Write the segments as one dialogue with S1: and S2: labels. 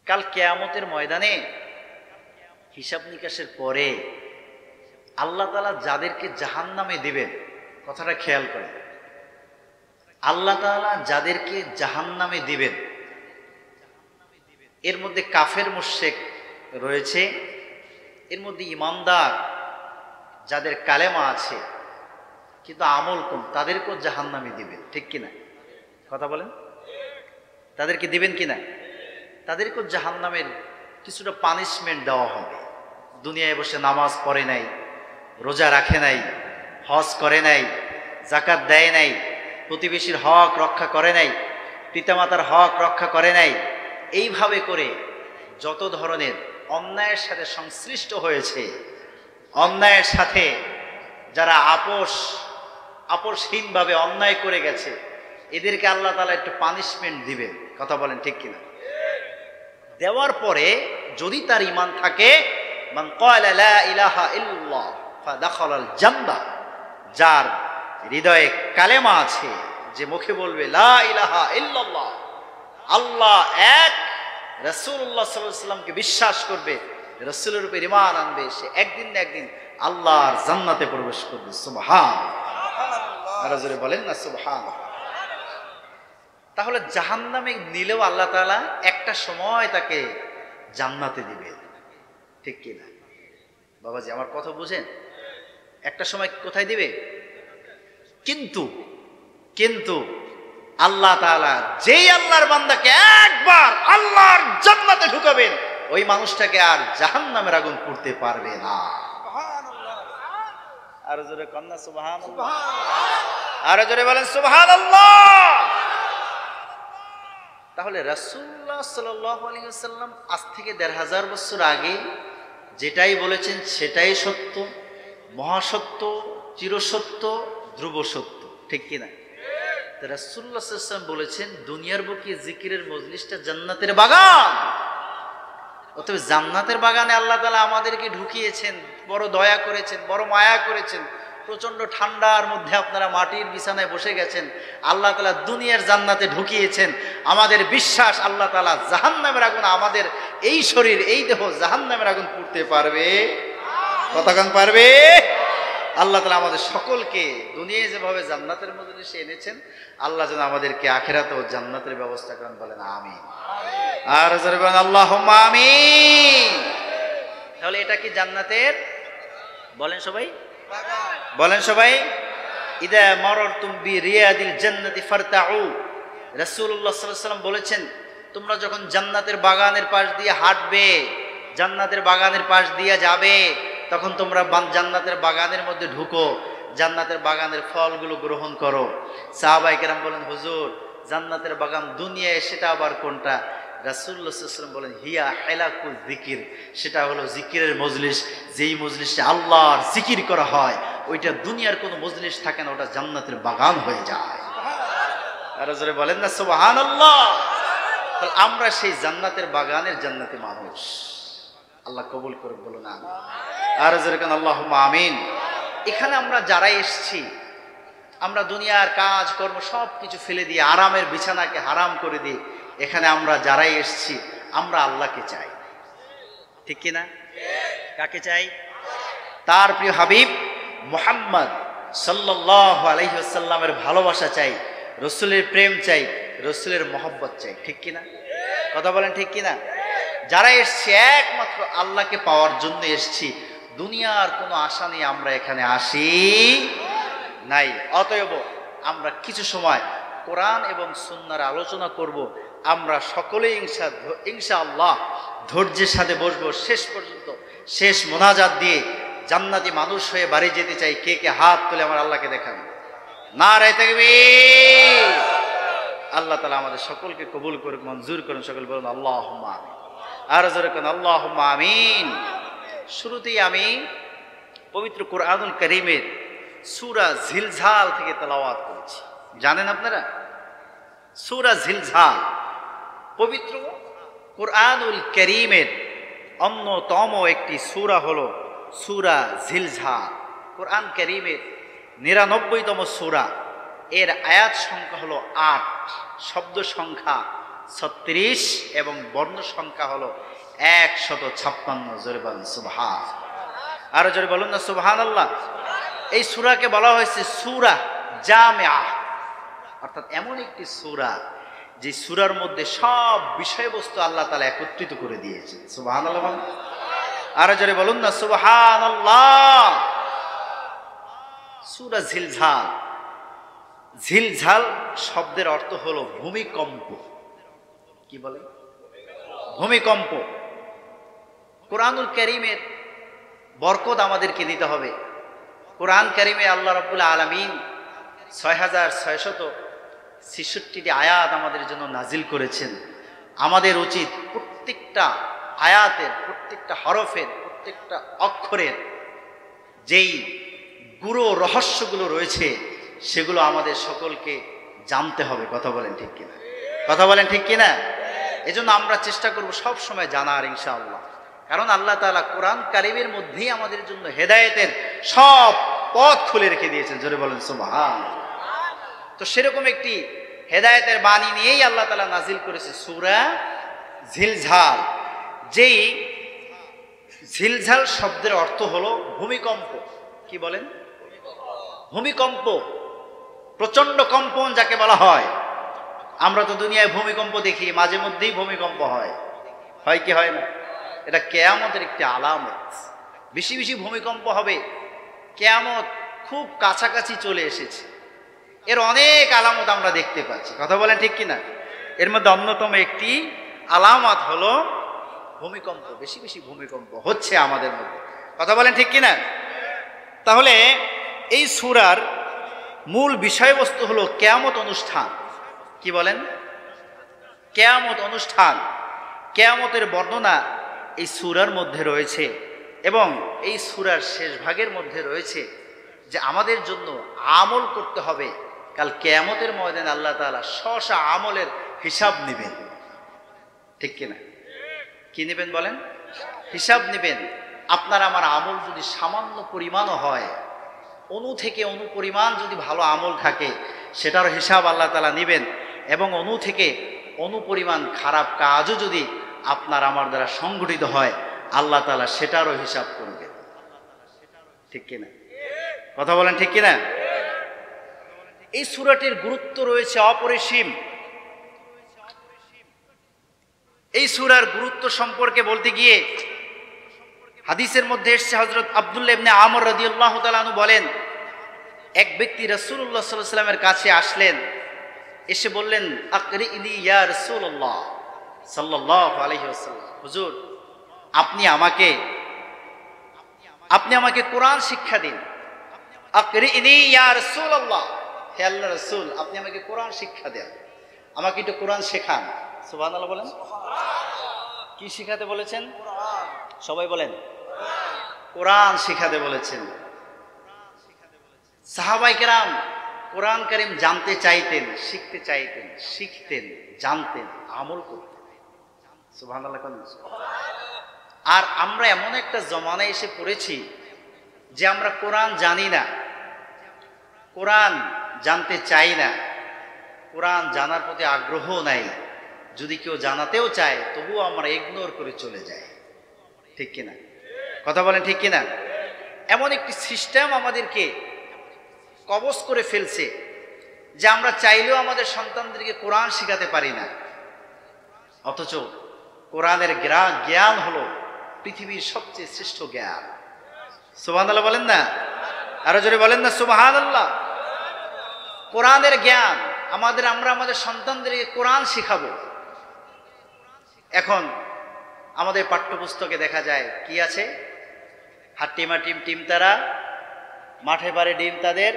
S1: কাল কিয়ামতের ময়দানে হিসাব নিকাশের পরে আল্লাহ তাআলা যাদেরকে জাহান্নামে দিবেন, কথাটা খেয়াল করেন, আল্লাহ তাআলা যাদেরকে জাহান্নামে দিবেন এর মধ্যে কাফের মুশরিক রয়েছে, এর মধ্যে ইমানদার যাদের কালেমা আছে কিন্তু আমল কম, তাদেরকেও জাহান্নামে দিবেন। ঠিক কিনা কথা বলেন? তাদেরকে দিবেন কিনা? তাদেরকেও জাহান্নামের কিছুটা পানিশমেন্ট দেওয়া হবে। দুনিয়ায় বসে নামাজ পড়ে নাই, রোজা রাখে নাই, হজ করে নাই, যাকাত দেয় নাই, প্রতিবেশীর হক রক্ষা করে নাই, পিতামাতার হক রক্ষা করে নাই, এইভাবে করে যত ধরনের অন্যায়ের সাথে সংশ্লিষ্ট হয়েছে, অন্যায়ের সাথে যারা আপোষহীনভাবে অন্যায় করে গেছে, এদেরকে আল্লাহ তাআলা একটু পানিশমেন্ট দিবেন। কথা বলেন ঠিক কিনা? দেওয়ার পরে যদি তার ঈমান থাকে, মান ক্বালা লা ইলাহা ইল্লাল্লাহ ফাদাখালাল জান্নাহ, যার হৃদয়ে কালেমা আছে, যে মুখে বলবে লা ইলাহা ইল্লাল্লাহ, আল্লাহ এক, রাসূলুল্লাহ সাল্লাল্লাহু আলাইহি ওয়াসাল্লামকে বিশ্বাস করবে, রাসূলের উপর ঈমান আনবে, সে একদিন না একদিন আল্লাহর জান্নাতে প্রবেশ করবে। সুবহানাল্লাহ, আর জোরে বলেন না সুবহানাল্লাহ। তাহলে জাহান্নামে নিলেও আল্লাহ তাআলা একটা সময় তাকে জান্নাতে দিবে। ঠিক কি না বাবাজি? আমার কথা বুঝেন? একটা সময় কোথায় দিবে? কিন্তু আল্লাহ তাআলা যেই আল্লাহর বান্দাকে একবার আল্লাহর জান্নাতে ঢুকাবেন, ওই মানুষটাকে আর জাহান্নামের আগুন পুড়তে পারবে না। সুবহানাল্লাহ, আর জোরে কন্না সুবহানাল্লাহ, আর জোরে বলেন সুবহানাল্লাহ। তাহলে রাসূলুল্লাহ সাল্লাল্লাহু আলাইহি ওয়াসাল্লাম আজ থেকে ১৫০০ বছর আগে যেটাই বলেছেন সেটাই সত্য, মহাসত্য, চিরসত্য, ধ্রুব সত্য। ঠিক কিনা? রাসূলুল্লাহ সাল্লাল্লাহু আলাইহি ওয়াসাল্লাম বলেছেন দুনিয়ার বুকে জিকিরের মজলিসটা জান্নাতের বাগান। অতএব জান্নাতের বাগানে আল্লাহ তাআলা আমাদেরকে ঢুকিয়েছেন, বড় দয়া করেছেন, বড় মায়া করেছেন। প্রচন্ড ঠান্ডার মধ্যে আপনারা মাটির বিছানায় বসে গেছেন, আল্লাহ তাআলা দুনিয়ার জান্নাতে ঢুকিয়েছেন। আমাদের বিশ্বাস আল্লাহ তাআলা জাহান্নামের আগুন, আমাদের এই শরীর এই দেহ জাহান্নামের আগুন পুড়তে পারবে? কতক্ষণ পারবে? আল্লাহ তাআলা আমাদের সকলকে দুনিয়ায় যেভাবে জান্নাতের মজলিসে এনেছেন, আল্লাহ যেন আমাদেরকে আখিরাতেও জান্নাতের ব্যবস্থা করেন। বলেন আমিন। আর জোরে বলেন আল্লাহুম্মা আমিন। তাহলে এটা কি জান্নাতের? বলেন সবাই, বলেন সবাই। ইদা মারারতুম বিরিয়াদিল জান্নাতি ফারতাউ, রাসূলুল্লাহ সাল্লাল্লাহু আলাইহি ওয়াসাল্লাম বলেছেন তোমরা যখন জান্নাতের বাগানের পাশ দিয়ে হাঁটবে, জান্নাতের বাগানের পাশ দিয়ে যাবে, তখন তোমরা জান্নাতের বাগানের মধ্যে ঢুকো, জান্নাতের বাগানের ফলগুলো গ্রহণ করো। সাহাবায়ে কেরাম বলেন হুজুর জান্নাতের বাগান দুনিয়ায় সেটা আবার কোনটা? রাসূলুল্লাহ সাল্লাল্লাহু আলাইহি ওয়াসাল্লাম বলেন হিয়া হিলাকুল যিকির, সেটা হলো জিকিরের মজলিস। যেই মজলিসে আল্লাহর জিকির করা হয়, ওইটা দুনিয়ার কোনো মজলিস থাকে না, ওটা জান্নাতের বাগান হয়ে যায়। আর জোরে বলেন না সুবহানাল্লাহ। তাহলে আমরা সেই জান্নাতের বাগানের জান্নাতি মানুষ, আল্লাহ কবুল করুক। বলুন আমিন। আর জোরে কেন আল্লাহুম্মা আমিন। এখানে আমরা যারা এসেছি, আমরা দুনিয়ার কাজ কর্ম সব কিছু ফেলে দিয়ে আরামের বিছানাকে হারাম করে দিয়ে এখানে আমরা যারাই এসেছি, আমরা আল্লাহকে চাই। ঠিক কিনা? কাকে চাই? তার প্রিয় হাবিব মুহাম্মদ সাল্লাল্লাহু আলাইহি ওয়াসাল্লামের ভালোবাসা চাই, রাসূলের প্রেম চাই, রাসূলের মহব্বত চাই। ঠিক কিনা? কথা বলেন ঠিক কিনা? যারা এসেছি একমাত্র আল্লাহকে পাওয়ার জন্য এসেছি, দুনিয়ার কোনো আশা নিয়ে আমরা এখানে আসি নাই। অতএব আমরা কিছু সময় কোরআন এবং সুন্নাহর আলোচনা করব। আমরা সকলেই ইনশাআল্লাহ ধৈর্যের সাথে বসবো শেষ পর্যন্ত, শেষ মোনাজাত দিয়ে জান্নাতি মানুষ হয়ে বাড়ি যেতে চাই। কে কে হাত তুলে আমার আল্লাহকে দেখান? নারে তাকবীর। আল্লাহ তাআলা আমাদের সকলকে কবুল করুক, মঞ্জুর করুন। সকল বলুন আল্লাহুম্মা আমিন। আর জোরে করুন আল্লাহুম্মা আমিন। শুরুতেই আমি পবিত্র কোরআনুল কারীমের সূরা জিলজাল থেকে তেলাওয়াত করেছি। জানেন আপনারা সূরা জিলজাল পবিত্র কোরআনুল কারীমের অন্যতম একটি সূরা হলো সূরা জিলজাল। কোরআন কারীমের ৯৯তম সূরা। এর আয়াত সংখ্যা হলো ৮, শব্দ সংখ্যা 36 এবং বর্ণ সংখ্যা হলো 156। জোরে বলেন সুবহান। আরো জোরে বলুন না সুবহানাল্লাহ। এই সূরাকে বলা হয়েছে সূরা জামিআ, অর্থাৎ এমন একটি সূরা যে সূরার মধ্যে সব বিষয়বস্তু আল্লাহ তাআলা একত্রিত করে দিয়েছেন। সুবহানাল্লাহ বলেন। আরো জোরে বলুন না সুবহানাল্লাহ। সূরা জিলঝাল। জিলঝাল শব্দের অর্থ হলো ভূমিকম্প। কি বলে? ভূমিকম্প। কোরআনুল কারীমের বরকত আমাদেরকে দিতে হবে। কোরআন কারীমে আল্লাহ রাব্বুল আলামিন 6666টি আয়াত আমাদের জন্য নাজিল করেছেন। আমাদের উচিত প্রত্যেকটা আয়াতের, প্রত্যেকটা হরফের, প্রত্যেকটা অক্ষরের যেই গুরু রহস্যগুলো রয়েছে সেগুলো আমাদের সকলকে জানতে হবে। কথা বলেন ঠিক কিনা? কথা বলেন ঠিক কিনা? এজন্য আমরা চেষ্টা করব সব সময় জানার, ইনশাআল্লাহ। কারণ আল্লাহ তাআলা কোরআন কারীমের মধ্যেই আমাদের জন্য হেদায়েতের সব পথ খুলে রেখে দিয়েছেন। জোরে বলেন সুবহান। তো সেরকম একটি হেদায়েতের বাণী নিয়েই আল্লাহ তাআলা নাজিল করেছে সূরা জিলঝাল। যেই জিলঝাল শব্দের অর্থ হলো ভূমিকম্প। কি বলেন? ভূমিকম্প, প্রচন্ড কম্পন যাকে বলা হয়। আমরা তো দুনিয়ায় ভূমিকম্প দেখি, মাঝে মধ্যেই ভূমিকম্প হয়, হয় কি হয় না? এটা কিয়ামতের একটি আলামত। বেশি বেশি ভূমিকম্প হবে, কিয়ামত খুব কাছাকাছি চলে এসেছে, এর অনেক আলামত আমরা দেখতে পাচ্ছি। কথা বলেন ঠিক কিনা? এর মধ্যে অন্যতম একটি আলামত হলো ভূমিকম্প। বেশি বেশি ভূমিকম্প হচ্ছে আমাদের মধ্যে। কথা বলেন ঠিক কিনা? তাহলে এই সূরার মূল বিষয়বস্তু হলো কিয়ামত অনুষ্ঠান। কি বলেন? কিয়ামত অনুষ্ঠান, কিয়ামতের বর্ণনা এই সূরার মধ্যে রয়েছে। এবং এই সূরার শেষ ভাগের মধ্যে রয়েছে যে আমাদের জন্য আমল করতে হবে। কাল কিয়ামতের ময়দানে আল্লাহ তাআলা স্ব আমলের হিসাব নেবেন। ঠিক কিনা? কি নেবেন বলেন? হিসাব নেবেন। আপনার আমার আমল যদি সামান্য পরিমাণও হয়, অণু থেকে অণু পরিমাণ যদি ভালো আমল থাকে, সেটার হিসাব আল্লাহ তাআলা নেবেন। এবং অণু থেকে অণু পরিমাণ খারাপ কাজও যদি আপনার আমার দ্বারা সংগঠিত হয়, আল্লাহ তাআলা সেটারও হিসাব করবেন। ঠিক কিনা? কথা বলেন ঠিক কিনা? এই সূরাটির গুরুত্ব রয়েছে অপরিসীম। এই সূরার গুরুত্ব সম্পর্কে বলতে গিয়ে হাদিসের মধ্যে এসেছে, হযরত আব্দুল্লাহ ইবনে আমর রাদিয়াল্লাহু তাআলা আনহু বলেন, এক ব্যক্তি রাসূলুল্লাহ সাল্লাল্লাহু আলাইহি ওয়াসাল্লামের কাছে আসলেন, এসে বললেন, আকরিনি ইয়া রাসূলুল্লাহ সাল্লাল্লাহু আলাইহি ওয়াসাল্লাম, হুজুর আপনি আমাকে কোরআন শিক্ষা দিন। আকরিনি ইয়া রাসূলুল্লাহ, হে আল্লাহর রাসূল আপনি আমাকে কোরআন শিক্ষা দেন, আমাকে একটু কোরআন শেখান। সুবহানাল্লাহ বলেন। কি শিখাতে বলেছেন? সবাই বলেন। কোরআন শিখাতে বলেছেন। সাহাবায়ে কেরাম কোরআন কারীম জানতে চাইতেন, শিখতে চাইতেন, শিখতেন, জানতেন, আমল করতেন। সুবহানাল্লাহ। আর আমরা এমন একটা জমানায় এসে পড়েছি যে আমরা কোরআন জানি না, কোরআন জানতে চাই না, কোরআন জানার প্রতি আগ্রহ নাই। যদি কেউ জানাতেও চায় তবুও আমরা ইগনোর করে চলে যাই। ঠিক কিনা? কথা বলেন ঠিক কিনা? এমন একটি সিস্টেম আমাদেরকে কবজ করে ফেলছে যে আমরা চাইলেও আমাদের সন্তানদেরকে কোরআন শেখাতে পারি না। অথচ কোরআনের জ্ঞান হলো পৃথিবীর সবচেয়ে শ্রেষ্ঠ জ্ঞান। সুবহানাল্লাহ বলেন না? আরো জোরে বলেন না সুবহানাল্লাহ। কোরআনের জ্ঞান আমরা আমাদের সন্তানদেরকে কোরআন শেখাবো। এখন আমাদের পাঠ্যপুস্তকে দেখা যায় কি আছে? হাট্টিমা টিম টিম তারা, মাঠে পারে ডিম তাদের,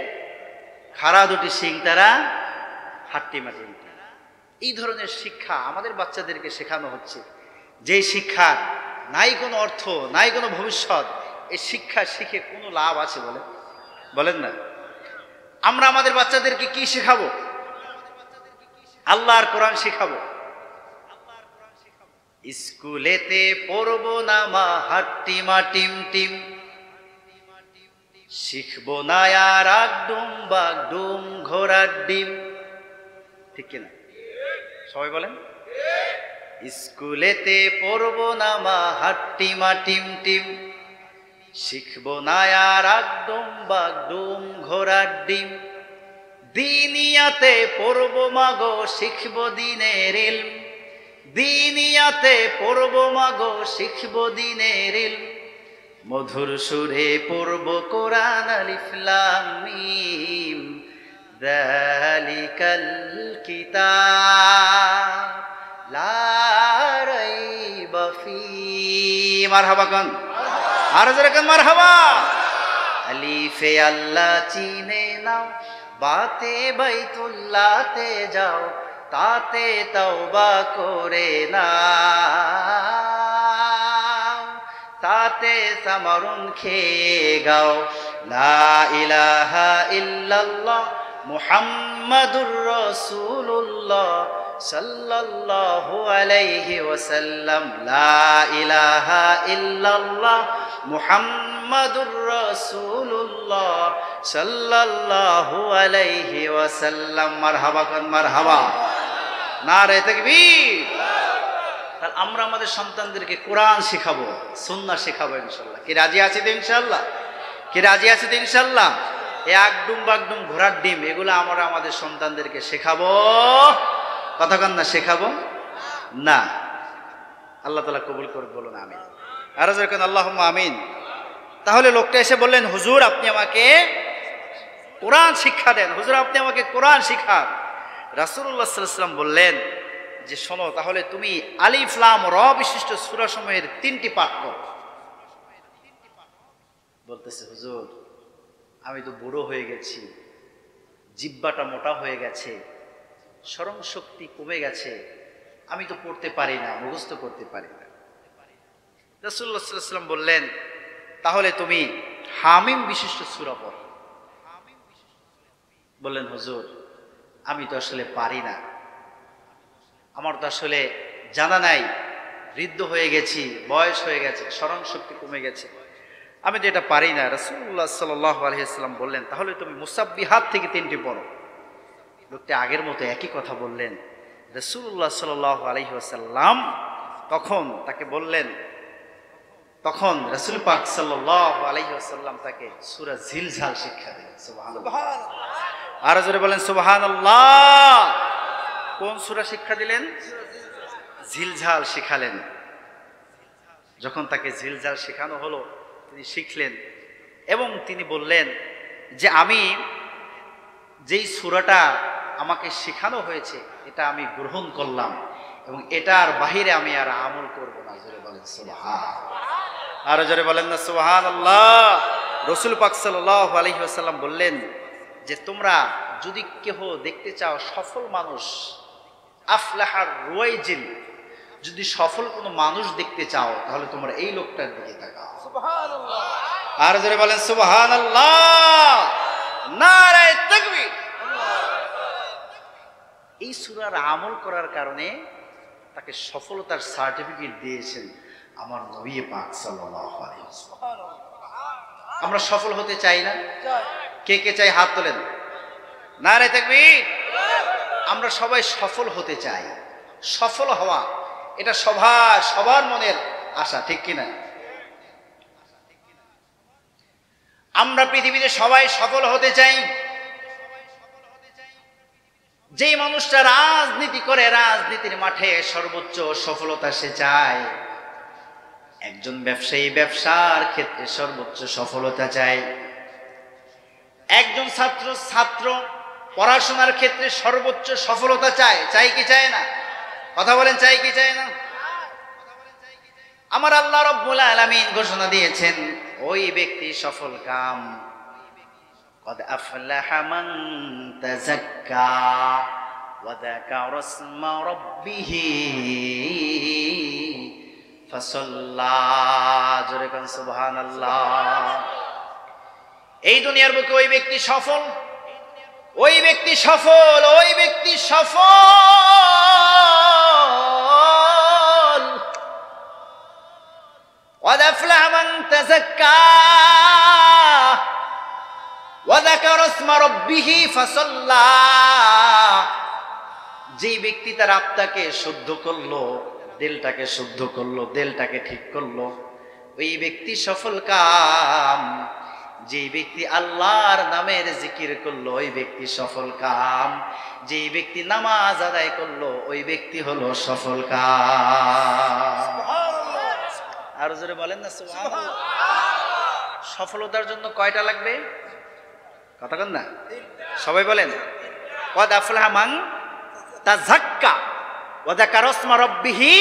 S1: খাড়া দুটি শিং তারা, হাট্টিমা টিম তারা। এই ধরনের শিক্ষা আমাদের বাচ্চাদেরকে শেখানো হচ্ছে, যেই শিক্ষা নাই কোনো অর্থ, নাই কোনো ভবিষ্যৎ। এই শিক্ষা শিখে কোনো লাভ আছে বলেন না? আমরা আমাদের বাচ্চাদেরকে কি শেখাবো? আল্লাহর কোরআন শেখাবো। স্কুলেতে পড়বো না মা হাট্টিমা টিম টিম, শিখবো না আর আগডুম বাগডুম ঘোড়ার ডিম। ঠিক কিনা? সবাই বলেন। স্কুলেতে পড়বো না মা হাট্টিমা টিম টিম, শিখবো না আর একদম বাগডুম ঘোড়ার ডিম। দিনিয়াতে পড়বো মাগো শিখবো দিনের ইলম, দিনিয়াতে পড়বো মাগো শিখবো দিনের ইলম। মধুর সুরে পড়বো কোরআন আলিফ লাম মিম, যালিকাল কিতাব লা রাইবা ফীহি। মারহাবা কান, আর জোরে কান মারহাবা। আলিফে আল্লাহ চিনে নাও, বাতে বাইতুল্লাহতে যাও, তাতে তওবা করে নাও, তাতে সামারুন খেয়ে গাও। লা ইলাহা ইল্লাল্লাহ মুহাম্মাদুর রাসূলুল্লাহ সাল্লাল্লাহু আলাইহি ওয়াসাল্লাম। লা ইলাহা ইল্লাল্লাহ মুহাম্মাদুর রাসূলুল্লাহ সাল্লাল্লাহু আলাইহি ওয়াসাল্লাম। মারহাবা কান মারহাবা, নারে তাকবীর। তাহলে আমরা আমাদের সন্তানদেরকে কোরআন শেখাবো, সুন্নাহ শেখাবো ইনশাআল্লাহ। কি রাজি আছে তো ইনশাআল্লাহ? কি রাজি আছে তো ইনশাআল্লাহ? এই একদম বাগডুম ঘোড়ার ডিম এগুলো আমরা আমাদের সন্তানদেরকে শেখাবো, কথা কন না শেখাবো না। আল্লাহ তাআলা কবুল করুন, বলুন আমিন। আর যেরকম আল্লাহুম্মা আমিন। তাহলে লোকটা এসে বললেন, হুজুর আপনি আমাকে কোরআন শিক্ষা দেন, হুজুর আপনি আমাকে কোরআন শিখান। রাসূলুল্লাহ সাল্লাল্লাহু আলাইহি ওয়াসাল্লাম বললেন যে শোনো, তাহলে তুমি আলিফ লাম র বিশিষ্ট সূরা সমূহের 3টি পাঠ করো। বলতেছে, হুজুর আমি তো বুড়ো হয়ে গেছি, জিহ্বাটা মোটা হয়ে গেছে, স্মরণ শক্তি কমে গেছে, আমি তো পড়তে পারি না, মুখস্থ করতে পারি না। রাসূলুল্লাহ সাল্লাল্লাহু আলাইহি ওয়াসাল্লাম বললেন, তাহলে তুমি হামিম বিশিষ্ট সূরা পড়ো। বললেন, হুজুর আমি তো আসলে পারি না, আমার তো আসলে জানা নাই, বৃদ্ধ হয়ে গেছি, বয়স হয়ে গেছে, স্মরণ শক্তি কমে গেছে, আমি তো এটা পারি না। রাসূলুল্লাহ সাল্লাল্লাহু আলাইহি ওয়াসাল্লাম বললেন, তাহলে তুমি মুসাব্বিহাত থেকে 3টি পড়ো। লোকটি আগের মতো একই কথা বললেন। রাসূলুল্লাহ সাল্লাল্লাহু আলাইহি ওয়াসাল্লাম তখন তাকে বললেন, তখন রাসূল পাক সাল্লাল্লাহু আলাইহি ওয়াসাল্লাম তাকে সূরা জিলজাল শিক্ষা দিলেন। সুবহানাল্লাহ, আর জোরে বলেন সুবহানাল্লাহ। কোন সূরা শিক্ষা দিলেন? জিলজাল শিখালেন। যখন তাকে জিলজাল শেখানো হলো তিনি শিখলেন এবং তিনি বললেন যে আমি যেই সূরাটা আমাকে শেখানো হয়েছে এটা আমি গ্রহণ করলাম এবং এটার বাহিরে আমি আর আমল করব না। জোরে বলেন সুবহানাল্লাহ, আর জোরে বলেন না সুবহানাল্লাহ। রাসূল পাক সাল্লাল্লাহু আলাইহি ওয়াসাল্লাম বললেন যে তোমরা যদি কেহ দেখতে চাও সফল মানুষ, আফলাহার রুয়াইজিল, যদি সফল কোনো মানুষ দেখতে চাও তাহলে তোমরা এই লোকটার দিকে তাকাও। সুবহানাল্লাহ, আর জোরে বলেন সুবহানাল্লাহ, নারে তাকবীর। এই সূরার আমল করার কারণে তাকে সফলতার সার্টিফিকেট দিয়েছেন আমার নবী পাক সাল্লাল্লাহু আলাইহি ওয়াসাল্লাম। আমরা সফল হতে চাই না? কে কে চাই হাত তোলেন, নারে তাকবীর। আমরা সবাই সফল হতে চাই। সফল হওয়া এটা সবার মনের আশা, ঠিক কিনা? আমরা পৃথিবীতে সবাই সফল হতে চাই। যেই মানুষটা রাজনীতি করে, রাজনীতির মাঠে সর্বোচ্চ সফলতা সে চায়। একজন ব্যবসায়ী ব্যবসার ক্ষেত্রে সর্বোচ্চ সফলতা চায়। একজন ছাত্র পড়াশোনার ক্ষেত্রে সর্বোচ্চ সফলতা চায়। চাই কি চায় না? কথা বলেন, চাই কি চায় না? আমার আল্লাহ রাব্বুল আলামিন ঘোষণা দিয়েছেন ওই ব্যক্তি সফল কাম। কদ আফলাহা মান তাযাক্কা ওয়া যাকারা ইসমা রাব্বিহি ফাসাল্লা। জোরে কান সুবহানাল্লাহ। এই দুনিয়ার বুকে ওই ব্যক্তি সফল, ওই ব্যক্তি সফল, ওই ব্যক্তি সফল। قد أفلح من تزكى وذكر اسم ربه فصلى। যেই ব্যক্তি তার আত্মাকে শুদ্ধ করলো, দিলটাকে শুদ্ধ করলো, দিলটাকে ঠিক করলো, ওই ব্যক্তি সফল কাম। যে ব্যক্তি আল্লাহর নামের জিকির করলো ওই ব্যক্তি সফল কাম। যে ব্যক্তি নামাজ আদায় করলো ওই ব্যক্তি হলো সফল কাম। আর জোরে বলেন না সুবহানাল্লাহ। সফলতার জন্য কয়টা লাগবে? কথা বলেন না, সবাই বলেন। কদ আফলাহা মান তাযাক্কা ওয়া যাকারা ইসমা রাব্বিহি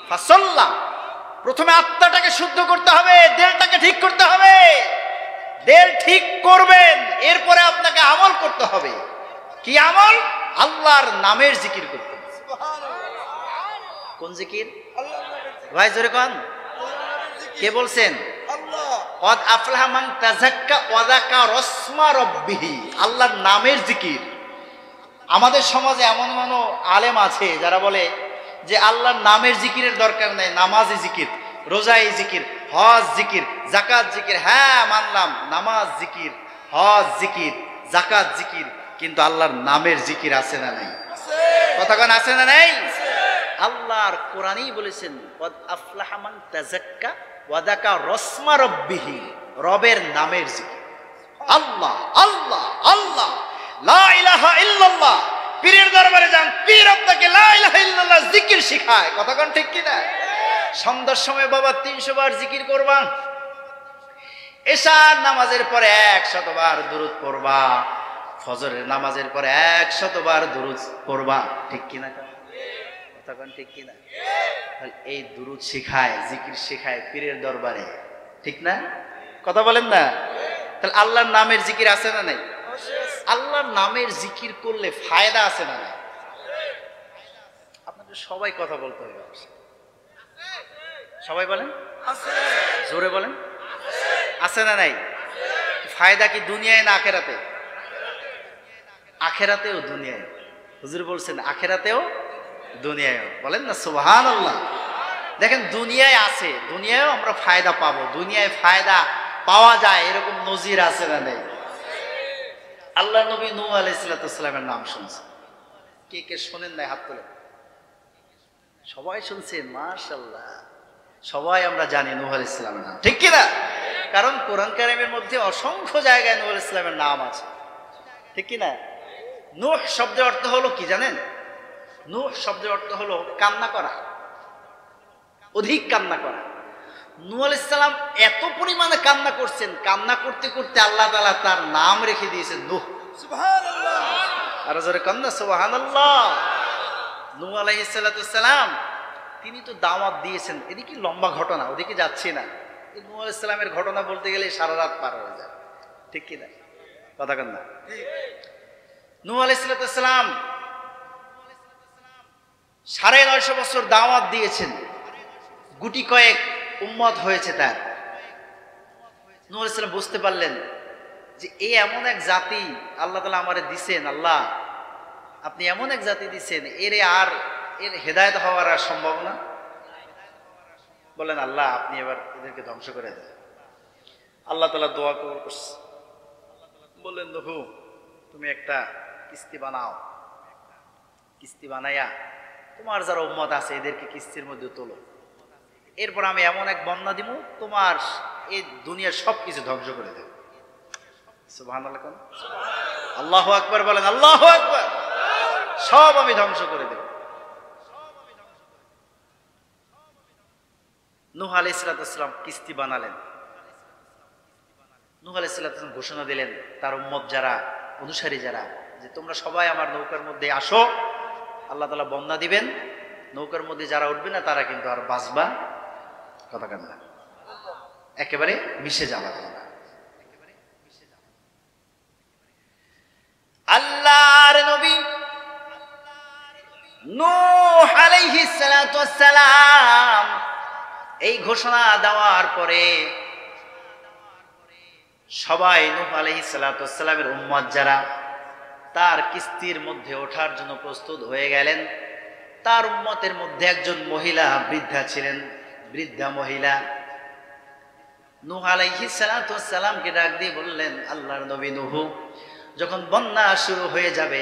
S1: ফাসাল্লা। প্রথমে আত্মাটাকে শুদ্ধ করতে হবে, দিলটাকে ঠিক করতে হবে। দিল ঠিক করবেন, এরপরে আপনাকে আমল করতে হবে। কি আমল? আল্লাহর নামের জিকির করতে হবে। কোন জিকির? ভাই জোরে কোন? কে বলছেন? কদ আফলাহা মান তাযাক্কা ওয়া যাকারা ইসমা রাব্বিহি। আল্লাহর নামের জিকির। আমাদের সমাজে এমন এমন আলেম আছে যারা বলে যে আল্লাহর নামের জিকিরের দরকার নাই, নামাজি জিকির, রোজাই জিকির, হজ জিকির, যাকাত জিকির। হ্যাঁ মানলাম, নামাজ জিকির, হজ জিকির, যাকাত জিকির, কিন্তু আল্লাহর নামের জিকির আছে না নাই? কথা কোন আছে না নাই? আল্লাহর কোরআনই বলেছেন কদ আফলাহা মান তাযাক্কা ওয়া যাকারা ইসমা রাব্বিহি। রবের নামের জিকির। আল্লাহ আল্লাহ আল্লাহ, লা ইলাহা ইল্লাল্লাহ। পীরের দরবারে যান, পীর আপনাকে লা ইলাহা ইল্লাল্লাহ জিকির শিখায়। কথা কোন ঠিক কি না? সন্ধ্যার সময় বাবা 300 বার জিকির করবা, এশার নামাজের পরে 100 বার দুরূদ পড়বা, ফজরের নামাজের পরে 100 বার দুরূদ পড়বা। ঠিক কি না? কথা কোন ঠিক কি না? তাহলে এই দুরূদ শিখায়, জিকির শিখায় পীরের দরবারে, ঠিক না? কথা বলেন না? তাহলে আল্লাহর নামের জিকির আছে না নাই? আল্লাহর নামের জিকির করলে ফায়দা আছে না নাই? আপনাদের সবাই কথা বলতে হবে। সবাই বলেন জোরে বলেন, আছে না নাই? ফায়দা কি দুনিয়ায় না আখেরাতে? আখেরাতেও দুনিয়ায়। হুজুর বলছেন আখেরাতেও দুনিয়ায়ও। বলেন না সুবহানাল্লাহ। দেখেন দুনিয়ায় আছে, দুনিয়ায়ও আমরা ফায়দা পাবো। দুনিয়ায় ফায়দা পাওয়া যায় এরকম নজির আছে না নেই? আল্লাহ নবী নূহ আলাইহিস সালামের নাম শুনছেন? কে কে শোনেন নাই হাত তোলেন। সবাই শুনছেন? মাশাআল্লাহ, সবাই আমরা জানি নূহ আলাইহিস সালামের নাম, ঠিক কি না? কারণ কোরআন কারীমের মধ্যে অসংখ্য জায়গায় নূহ আলাইহিস সালামের নাম আছে, ঠিক কি না? নূহ শব্দের অর্থ হলো কি জানেন? নূহ শব্দের অর্থ হলো কান্না করা, অধিক কান্না করা। নূহ আলাইহিস সালাম এত পরিমাণে কান্না করছেন, কান্না করতে করতে আল্লাহ তাআলা তার নাম রেখে দিয়েছেন নূহ। সুবহানাল্লাহ। আর জোরে কান্না সুবহানাল্লাহ। নূহ আলাইহিস সালাম তিনি তো দাওয়াত দিয়েছেন। এদিকে লম্বা ঘটনা, ওদিকে যাচ্ছি না। এই নূহ আলাইহিস সালামের ঘটনা বলতে গেলে সারা রাত পার হয়ে যায়, ঠিক কি না? কথা কেন না? নূহ আলাইহিস সালাম 950 বছর দাওয়াত দিয়েছেন, গুটি কয়েক উম্মত হয়েছে তার। নূহ আলাইহিস সালাম বুঝতে পারলেন যে এই এমন এক জাতি আল্লাহ তাআলা আমারে দিছেন। আল্লাহ আপনি এমন এক জাতি দিছেন, এর হেদায়েত হওয়ার আর সম্ভব না। বলেন আল্লাহ আপনি এবার এদেরকে ধ্বংস করে দেন। আল্লাহ তাআলা দোয়া কবুল করছে। বললেন নূহ তুমি একটা কিস্তি বানাও, কিস্তি বানাইয়া তোমার যারা উম্মত আছে এদেরকে কিস্তির মধ্যে তোলো। এরপর আমি এমন এক বন্যা দিব, তোমার এই দুনিয়ার সবকিছু ধ্বংস করে দেব। সুবহানাল্লাহ। আল্লাহু আকবার বলেন, আল্লাহু আকবার। সব আমি ধ্বংস করে দেব। নূহ আলাইহিস সালাম কিস্তি বানালেন। নূহ আলাইহিস সালাম ঘোষণা দিলেন তার উম্মত যারা, অনুসারী যারা, যে তোমরা সবাই আমার নৌকার মধ্যে আসো, আল্লাহ তাআলা বন্যা দিবেন, নৌকার মধ্যে যারা উঠবে না তারা কিন্তু আর বাঁচবা। কথা কেন না? একেবারে মিশে যাবা তোমরা। আল্লাহর নবী নূহ আলাইহিস সালাম এই ঘোষণা দেওয়ার পরে সবাই নূহ আলাইহিস সালামের উম্মত যারা তার কিস্তির মধ্যে ওঠার জন্য প্রস্তুত হয়ে গেলেন। তার উম্মতের মধ্যে একজন মহিলা বৃদ্ধা ছিলেন, বৃদ্ধা মহিলা। নূহ আলাইহিস সালামকে ডাক দিয়ে বললেন, আল্লাহর নবী নূহ, যখন বন্যা শুরু হয়ে যাবে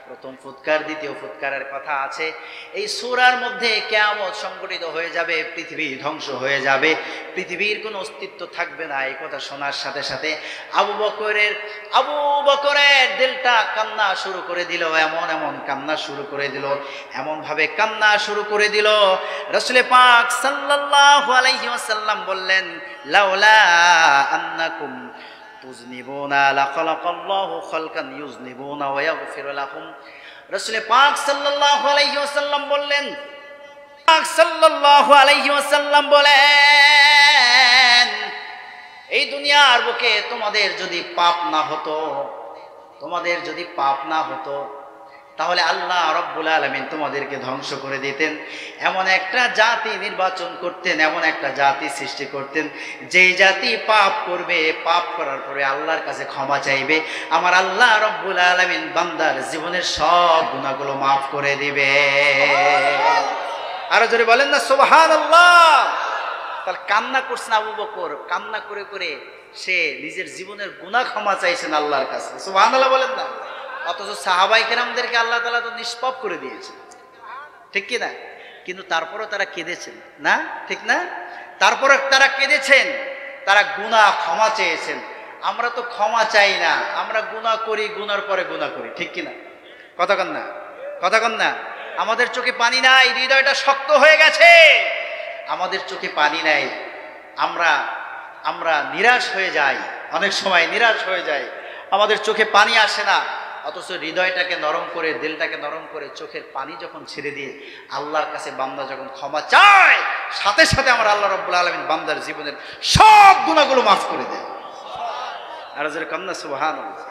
S1: প্রথম ফুৎকার, দ্বিতীয় ফুৎকারের কথা আছে। এই সূরার মধ্যে কিয়ামত সংঘটিত হয়ে যাবে, পৃথিবী ধ্বংস হয়ে যাবে, পৃথিবীর কোনো অস্তিত্ব থাকবে না। এই কথা শোনার সাথে সাথে আবু বকরের দিলটা কান্না শুরু করে দিল, এমন কান্না শুরু করে দিল, এমন ভাবে কান্না শুরু করে দিল। রাসূল পাক সাল্লাল্লাহু আলাইহি ওয়াসাল্লাম বললেন, লাউলা আন্নাকুম তুজনিবুনা লাখালাকাল্লাহু খালকান ইউজনিবুনা ওয়া ইয়াগফিরু লাহুম। রাসূল পাক সাল্লাল্লাহু আলাইহি ওয়াসাল্লাম বললেন, পাক সাল্লাল্লাহু আলাইহি ওয়াসাল্লাম বলেন, এই দুনিয়ার বুকে তোমাদের যদি পাপ না হতো, তাহলে আল্লাহ রাব্বুল আলামিন তোমাদেরকে ধ্বংস করে দিতেন। এমন একটা জাতি নির্বাচন করতেন, এমন একটা জাতি সৃষ্টি করতেন, যেই জাতি পাপ করবে, পাপ করার পরে আল্লাহর কাছে ক্ষমা চাইবে, আমার আল্লাহ রাব্বুল আলামিন বান্দার জীবনের সব গুনাহগুলো মাফ করে দিবে। আরো জোরে বলেন না সুবহানাল্লাহ। তাহলে কান্না করছেন আবু বকর, কান্না করে করে সে নিজের জীবনের গুনাহ ক্ষমা চাইছেন আল্লাহর কাছে, সুবহানাল্লাহ বলেন না। অথচ সাহাবায়ে কেরামদেরকে আল্লাহ তাআলা তো নিষ্পাপ করে দিয়েছেন, ঠিক কি না? কিন্তু তারপরও তারা কেঁদেছেন না, ঠিক না? তারপরে তারা কেঁদেছেন, তারা গুনাহ ক্ষমা চেয়েছেন। আমরা তো ক্ষমা চাই না, আমরা গুনাহ করি, গুনার পরে গুনাহ করি, ঠিক কি না? কথা কন না। আমাদের চোখে পানি নাই, হৃদয়টা শক্ত হয়ে গেছে, আমাদের চোখে পানি নাই, আমরা নিরাশ হয়ে যাই, অনেক সময় নিরাশ হয়ে যাই, আমাদের চোখে পানি আসে না। অথচ হৃদয়টাকে নরম করে, দিলটাকে নরম করে, চোখের পানি যখন ছেড়ে দিয়ে আল্লাহর কাছে বান্দা যখন ক্ষমা চায়, সাথে সাথে আমার আল্লাহ রাব্বুল আলামিন বান্দার জীবনের সব গুনাহগুলো মাফ করে দেয়। আর যারা কান্না সুবহানাল্লাহ।